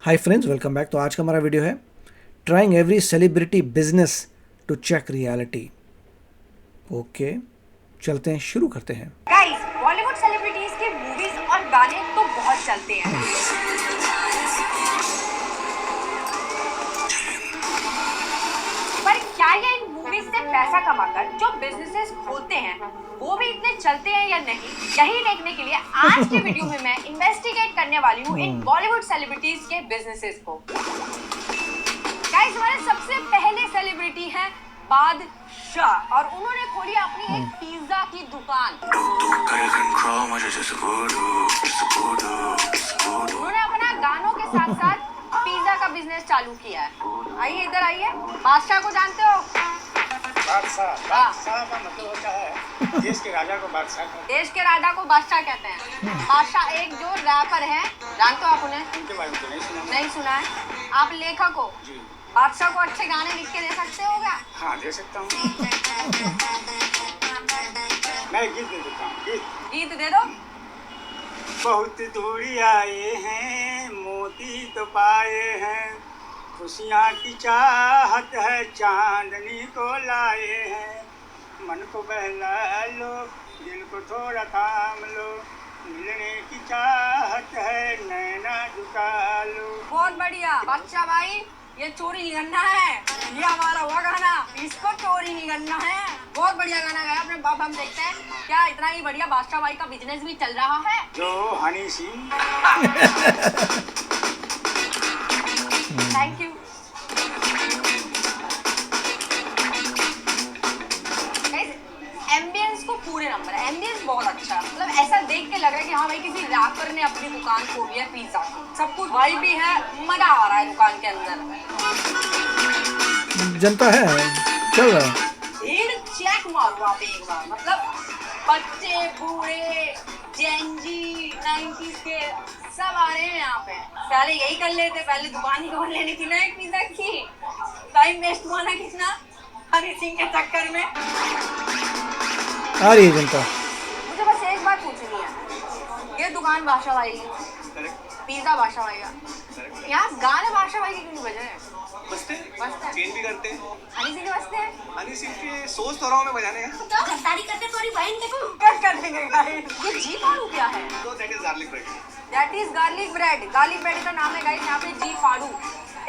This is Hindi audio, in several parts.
Hi friends, welcome back. तो आज का हमारा वीडियो है trying every celebrity business to check reality. Okay, चलते हैं, शुरू करते हैं। गाइस, बॉलीवुड सेलिब्रिटीज के मूवीज और गाने तो बहुत चलते हैं, पर क्या ये इन मूवीज से पैसा कमाकर जो बिजनेसेस खोलते हैं वो भी इतने चलते हैं या नहीं? यही देखने के लिए आज के वीडियो में मैं इन्वेस्टिगेट करने वाली हूँ इन बॉलीवुड सेलिब्रिटीज के बिजनेसेस को। गाइस, हमारे सबसे पहले सेलिब्रिटी है बादशाह और उन्होंने खोली अपनी एक पिज्जा की दुकान। उन्होंने अपना गानों के साथ साथ पिज्जा का बिजनेस चालू किया है। आइए इधर आइए। बादशाह को जानते हो? बादशाह का मतलब होता है देश के राजा को बादशाह कहते हैं। देश के राजा को बादशाह कहते हैं। बादशाह एक जो रैपर है, जानते हो आप उन्हें? उनके बारे में तो नहीं सुना है। आप लेखक हो, जी बादशाह को अच्छे गाने लिख के दे सकते हो क्या? हाँ, दे सकता हूँ। मैं गीत दे देता हूँ। गीत दे दो। बहुत दूरी आए हैं, मोती तो पाए हैं, खुशियाँ की चाहत है, चांदनी को लाए हैं। मन को बहला लो, दिल को थोड़ा थाम लो, मिलने की चाहत है, नैना झुका लो। बहुत बढ़िया बादशाह भाई, ये चोरी नहीं करना है, ये हमारा हुआ गाना, इसको चोरी नहीं करना है। बहुत बढ़िया गाना गाया आपने। बाप हम देखते हैं क्या इतना ही बढ़िया बादशाह भाई का बिजनेस भी चल रहा है। जो Honey Singh. Thank you. Ambience को पूरे नंबर है, एम्बियंस बहुत अच्छा है। मतलब ऐसा देख के लग रहा है कि हाँ भाई किसी रैपर ने अपनी दुकान खोली है पिज्जा की। सब कुछ भाई भी है, मजा आ रहा है दुकान के अंदर। जनता है, चल रहा है। भीड़ चेक मारो आप एक बार। मतलब बच्चे, बूढ़े, जेनजी, 90s के सब आ रहे हैं यहाँ पे। पहले यही कर लेते, पहले दुकान ही खोल लेनी थी ना एक पिज्जा की। टाइम वेस्ट हुआ ना कितना हनी सिंह के चक्कर में। आ रही है जनता। मुझे बस एक बात पूछनी है, ये दुकान बादशाह भाई की, पिज्जा बादशाह भाई का, यहाँ गाने बादशाह भाई के क्यों नहीं बज रहे हैं? बजते बजते चेंज भी करते हैं। हनी सिंह के बजते हैं। हनी सिंह के सोच तो रहा हूँ मैं बजाने का। गद्दारी करते तुम्हारी बहन देखो कट कर देंगे गाइस। ये जी फाड़ू क्या है? तो that is garlic bread. That is garlic bread. Garlic bread का नाम है गाइस यहाँ पे जी फाड़ू।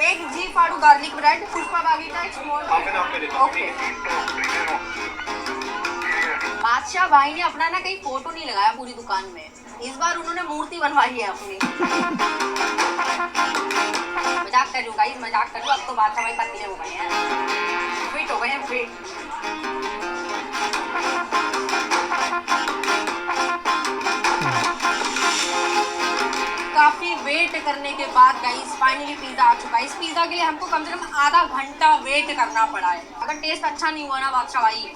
एक जी फाड़ू गार्लिक ब्रेड। पुष्पा बागी का एक स्मॉल। ओके। बादशाह भाई ने अपना ना कहीं फोटो नहीं लगाया पूरी दुकान में, इस बार उन्होंने मूर्ति बनवाई है अपनी। मजाक कर रही हूँ गाइस, मजाक कर रही हूँ। अब तो बादशाह भाई पतले हो गए हैं, फिट हो गए हैं, फिट। काफी वेट करने के बाद गाइस फाइनली पिज्जा आ चुका है। इस पिज्जा के लिए हमको कम से कम आधा घंटा वेट करना पड़ा है। अगर टेस्ट अच्छा नहीं हुआ ना बादशाह भाई,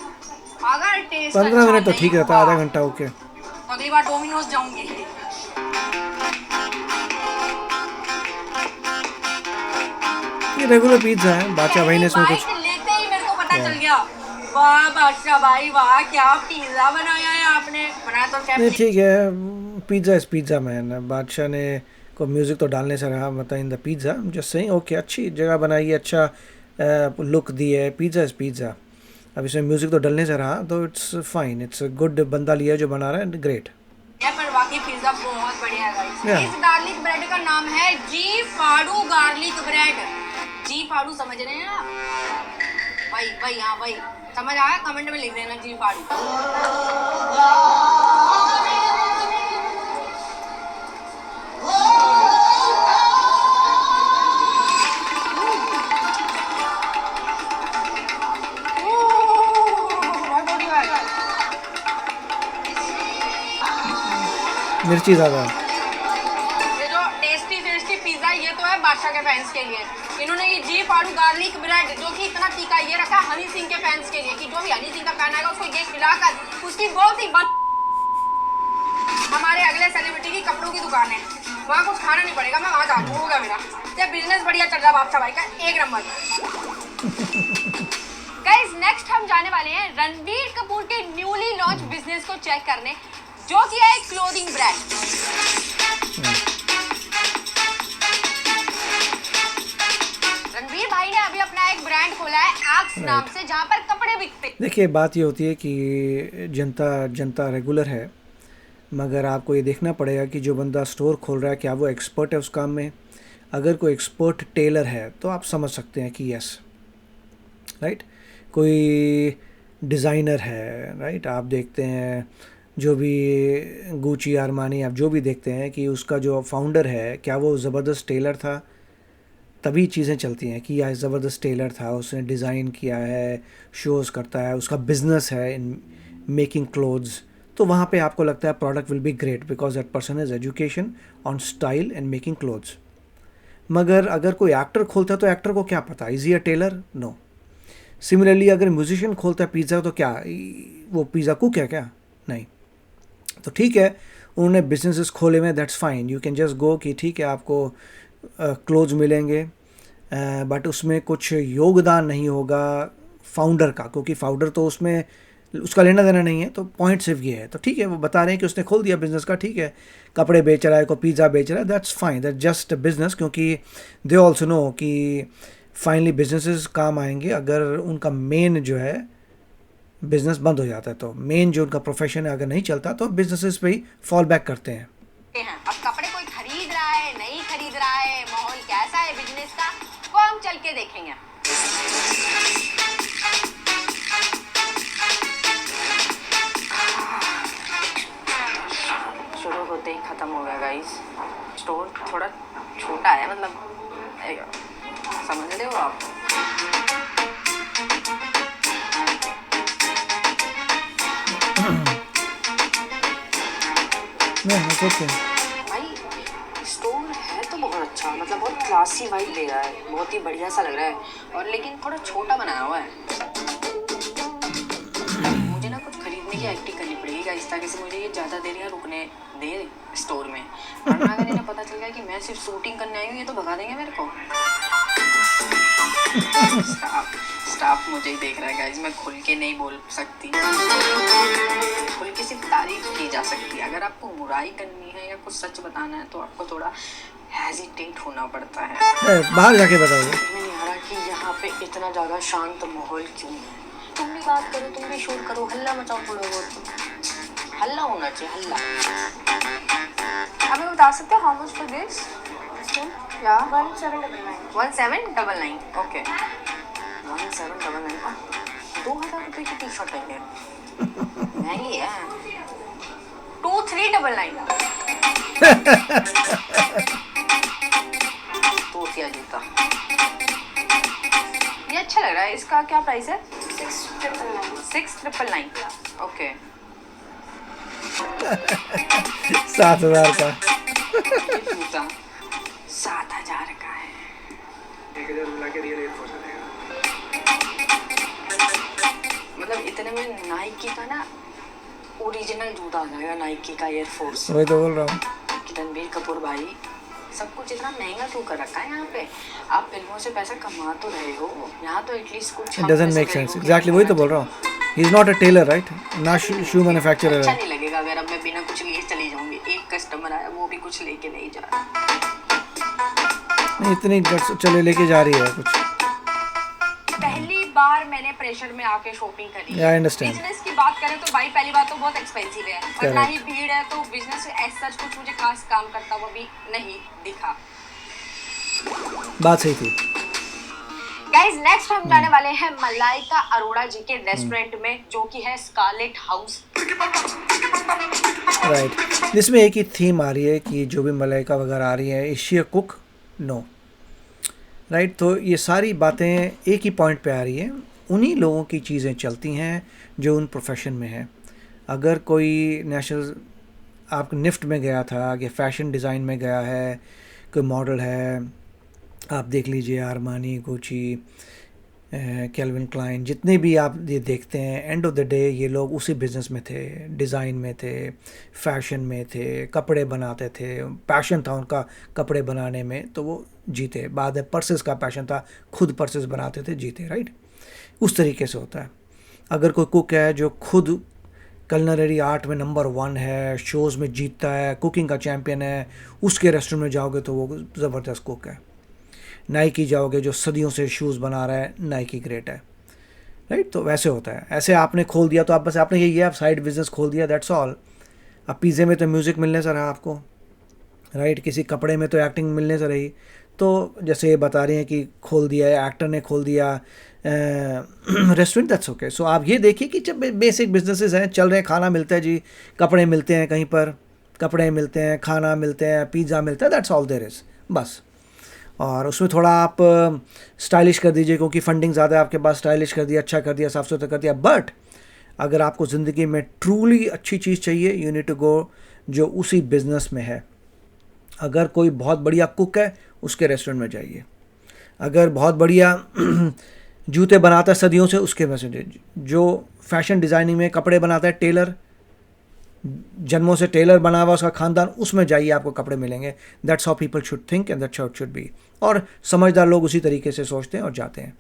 अगर टेस्ट 15 मिनट तो नहीं ठीक रहता, हुआ, आधा घंटा ओके। तो अगली बार डोमिनोज जाऊंगी। ये रेगुलर पिज्जा है, बादशाह भाई ने इसमें कुछ लेते ही मेरे को पता चल गया, वाह बादशाह भाई वाह, क्या पिज्जा बनाया है आपने। बनाया तो नहीं, क्या ठीक है। Pizza is pizza man. बादशाह ने को म्यूजिक तो डालने से रहा, मतलब इन द पिज्जा जस्ट सही। ओके, अच्छी जगह बनाई है, अच्छा लुक दी है। Pizza is pizza. अब इसमें म्यूजिक तो डलने से रहा, तो इट्स फाइन, इट्स गुड। बंदा लिया जो बना रहा है, ग्रेट। पर बाकी पिज्जा बहुत बढ़िया है गाइस। Yeah. इस गार्लिक ब्रेड का नाम है जी फाड़ू गार्लिक ब्रेड। जी फाड़ू समझ रहे हैं आप? भाई हाँ भाई, समझ आया? कमेंट में लिख देना जी फाड़ू। मिर्ची ज़्यादा। ये जो टेस्टी पिज्जा, ये तो है बादशाह के फैंस के लिए। इन्होंने ये जी फाड़ू गार्लिक ब्रेड जो कि इतना तीखा, ये रखा हनी सिंह के फैंस के लिए कि जो भी हनी सिंह का फैन आएगा उसको ये खिलाकर उसकी बहुत ही हमारे अगले सेलिब्रिटी की कपड़ों की दुकान है, वहाँ कुछ खाना नहीं पड़ेगा, मैं वहाँ जा होगा मेरा। ये बिजनेस बढ़िया चल रहा है बादशाह भाई का, एक नंबर। गाइस, नेक्स्ट हम जाने वाले हैं रणबीर कपूर के न्यूली लॉन्च बिजनेस को चेक करने, जो कि है एक क्लोथिंग ब्रांड। नाम से जहाँ पर कपड़े बिकते हैं। देखिए बात ये होती है कि जनता रेगुलर है, मगर आपको ये देखना पड़ेगा कि जो बंदा स्टोर खोल रहा है क्या वो एक्सपर्ट है उस काम में। अगर कोई एक्सपर्ट टेलर है तो आप समझ सकते हैं कि यस, राइट। कोई डिज़ाइनर है, राइट, आप देखते हैं जो भी गुची आरमानी आप जो भी देखते हैं कि उसका जो फाउंडर है क्या वो ज़बरदस्त टेलर था, तभी चीज़ें चलती हैं कि यह ज़बरदस्त टेलर था, उसने डिज़ाइन किया है, शोज़ करता है, उसका बिजनेस है इन मेकिंग क्लोथ्स, तो वहाँ पे आपको लगता है product will be great because that person is education on style and making clothes. मगर अगर कोई एक्टर खोलता है तो एक्टर को क्या पता is he a tailor? No. Similarly अगर म्यूजिशियन खोलता है पिज़्ज़ा तो क्या वो पिज़्ज़ा कुक है क्या? नहीं। तो ठीक है, उन्होंने बिजनेसेस खोले में, that's fine, you can just go कि ठीक है आपको क्लोथ्स मिलेंगे, बट उसमें कुछ योगदान नहीं होगा फाउंडर का, क्योंकि फाउंडर तो उसमें उसका लेना देना नहीं है। तो पॉइंट सिर्फ ये है, तो ठीक है वो बता रहे हैं कि उसने खोल दिया बिज़नेस का, ठीक है, कपड़े बेच रहा है, कोई पिज़्ज़ा बेच रहा है, that's fine, that just business, क्योंकि दे ऑल्सो नो कि फाइनली बिजनेसेस काम आएंगे अगर उनका मेन जो है बिज़नेस बंद हो जाता है। तो मेन जो उनका प्रोफेशन है अगर नहीं चलता तो बिजनेसेस पे ही फॉल बैक करते हैं। अब कपड़े कोई खरीद रहा है, नहीं खरीद रहा है, माहौल कैसा है बिजनेस का, वो हम चल के देखेंगे। शुरू होते ही खत्म हो गया गाइस। स्टोर थोड़ा छोटा है, मतलब समझ रहे हो आप। भाई स्टोर है तो बहुत अच्छा, मतलब बहुत क्लासी वाइब दे रहा है, बहुत ही बढ़िया सा लग रहा है, और लेकिन थोड़ा छोटा बनाया हुआ है। मुझे ना कुछ खरीदने की एक्टिंग करनी पड़ेगी गाइस, ताकि से मुझे ये ज़्यादा देर यहाँ रुकने दे स्टोर में, वरना अगर इन्हें पता चल गया कि मैं सिर्फ शूटिंग करने आई हूँ ये तो भगा देंगे मेरे को। स्टाफ मुझे ही देख रहा है गाइस, मैं खुल के नहीं बोल सकती, खुल के सिर्फ तारीफ की जा सकती है। अगर आपको बुराई करनी है या कुछ सच बताना है तो आपको थोड़ा हेजिटेट होना पड़ता है। बाहर जाके बताओ। समझ में नहीं आ रहा कि यहाँ पे इतना ज़्यादा शांत माहौल क्यों है। तुम भी बात करो, तुम भी शूट करो, हल्ला मचाओ, थोड़ा बहुत हल्ला होना चाहिए, हल्ला। हमें बता सकते हो हाउ मच फॉर दिस? या 1799। 1799, ओके 1799। 2000 रुपये की टी शर्ट है, महंगी है। 2399। तो क्या जूता, ये अच्छा लग रहा है। इसका क्या प्राइस है? 6999, ओके। 7,000 का जूता 7,000 का है। 1000 मिला के रियल एयरफोर्स आ जाएगा। मतलब इतने में नाइकी का ना ओरिजिनल जूता आ जाएगा, नाइकी का एयरफोर्स। वही तो बोल रहा हूँ कि रणबीर कपूर भाई सब कुछ इतना महंगा क्यों कर रखा है यहाँ पे? आप फिल्मों से पैसा कमा तो रहे हो, यहाँ तो एटलीस्ट कुछ it doesn't make sense. Exactly वही तो बोल रहा हूँ, he is not a tailor, right, ना शू मैन्युफैक्चरर अच्छा है। नहीं लगेगा अगर अब मैं बिना कुछ लिए चली जाऊंगी। एक कस्टमर आया वो भी कुछ लेके नहीं जा रहा। नहीं इतनी चले लेके जा रही है कुछ। पहली बार मैंने प्रेशर में आके शॉपिंग करी। I understand. बिजनेस की बात करें तो भाई पहली बात तो बहुत एक्सपेंसिव है, और ना ही भीड़ है, तो बिजनेस एज सच कुछ मुझे खास काम करता हुआ भी नहीं दिखा। बात सही थी। गाइस नेक्स्ट हम जाने वाले हैं मलाइका अरोड़ा जी के रेस्टोरेंट में, जो कि है स्कारलेट हाउस। राइट, इसमें एक ही थीम आ रही है कि जो भी मलाइका वगैरह आ रही है, is she a cook? No, right. तो ये सारी बातें एक ही पॉइंट पे आ रही है, उन्हीं लोगों की चीज़ें चलती हैं जो उन प्रोफेशन में है। अगर कोई नेशनल आप निफ्ट में गया था कि फैशन डिज़ाइन में गया है, कोई मॉडल है, आप देख लीजिए आरमानी, गुची, कैल्विन क्लाइन, जितने भी आप ये देखते हैं, एंड ऑफ द डे ये लोग उसी बिज़नेस में थे, डिज़ाइन में थे, फैशन में थे, कपड़े बनाते थे, पैशन था उनका कपड़े बनाने में, तो वो जीते। बाद में पर्सेस का पैशन था, खुद पर्सेस बनाते थे, जीते, राइट। उस तरीके से होता है। अगर कोई कुक है जो खुद कलनरी आर्ट में नंबर 1 है, शोज़ में जीतता है, कुकिंग का चैम्पियन है, उसके रेस्टोरेंट में जाओगे तो वो ज़बरदस्त कुक है। नाइकी जाओगे जो सदियों से शूज़ बना रहा है, नाइकी ग्रेट है। राइट। तो वैसे होता है, ऐसे आपने खोल दिया तो आप बस आपने यही है, आप साइड बिजनेस खोल दिया, दैट्स ऑल। अब पिज़्ज़े में तो म्यूज़िक मिलने से रहा आपको, राइट, किसी कपड़े में तो एक्टिंग मिलने से रही। तो जैसे ये बता रही हैं कि खोल दिया है, एक्टर ने खोल दिया रेस्टोरेंट, दैट्स ओके। सो आप ये देखिए कि जब बेसिक बिजनेसेस हैं, चल रहे हैं, खाना मिलता है जी, कपड़े मिलते हैं, कहीं पर कपड़े मिलते हैं, खाना मिलते हैं, पिज़्ज़ा मिलता है, दैट्स ऑल देयर इज़, बस। और उसमें थोड़ा आप स्टाइलिश कर दीजिए, क्योंकि फंडिंग ज़्यादा है आपके पास, स्टाइलिश कर दिया, अच्छा कर दिया, साफ सुथरा कर दिया। बट अगर आपको ज़िंदगी में ट्रूली अच्छी चीज़ चाहिए, यू नीड टू गो जो उसी बिज़नेस में है। अगर कोई बहुत बढ़िया कुक है, उसके रेस्टोरेंट में जाइए। अगर बहुत बढ़िया जूते बनाता है सदियों से, उसके में से। जो फैशन डिज़ाइनिंग में कपड़े बनाता है, टेलर, जन्मों से टेलर बना हुआ उसका खानदान, उसमें जाइए, आपको कपड़े मिलेंगे। That's how people should think and that's how it should be. और समझदार लोग उसी तरीके से सोचते हैं और जाते हैं।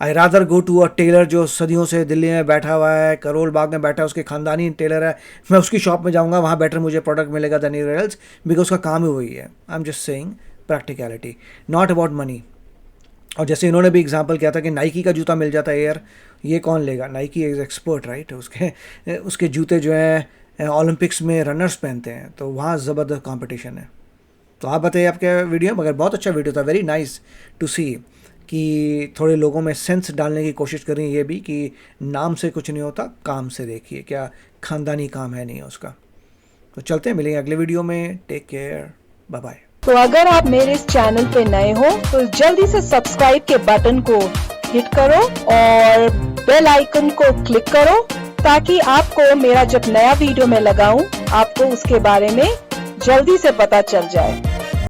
I rather go to a tailor जो सदियों से दिल्ली में बैठा हुआ है, करोल बाग में बैठा है, उसके खानदानी टेलर है, मैं उसकी शॉप में जाऊंगा, वहाँ बेटर मुझे प्रोडक्ट मिलेगा देन एनीवेयर एल्स, बिकॉज उसका काम ही वही है। I am just saying practicality, not about money. और जैसे इन्होंने भी एग्जांपल किया था कि नाइकी का जूता मिल जाता है एयर, ये कौन लेगा? Nike is expert, right. उसके जूते जो हैं ओलंपिक्स में रनर्स पहनते हैं, तो वहाँ ज़बरदस्त कंपटीशन है। तो आप बताइए आपके वीडियो, मगर बहुत अच्छा वीडियो था, वेरी नाइस टू सी कि थोड़े लोगों में सेंस डालने की कोशिश कर रही है, ये भी कि नाम से कुछ नहीं होता, काम से देखिए, क्या खानदानी काम है नहीं है उसका। तो चलते हैं, मिलेंगे अगले वीडियो में, टेक केयर, बाय बाय। तो अगर आप मेरे इस चैनल पे नए हो तो जल्दी से सब्सक्राइब के बटन को हिट करो और बेल आइकन को क्लिक करो, ताकि आपको मेरा जब नया वीडियो मैं लगाऊं, आपको उसके बारे में जल्दी से पता चल जाए।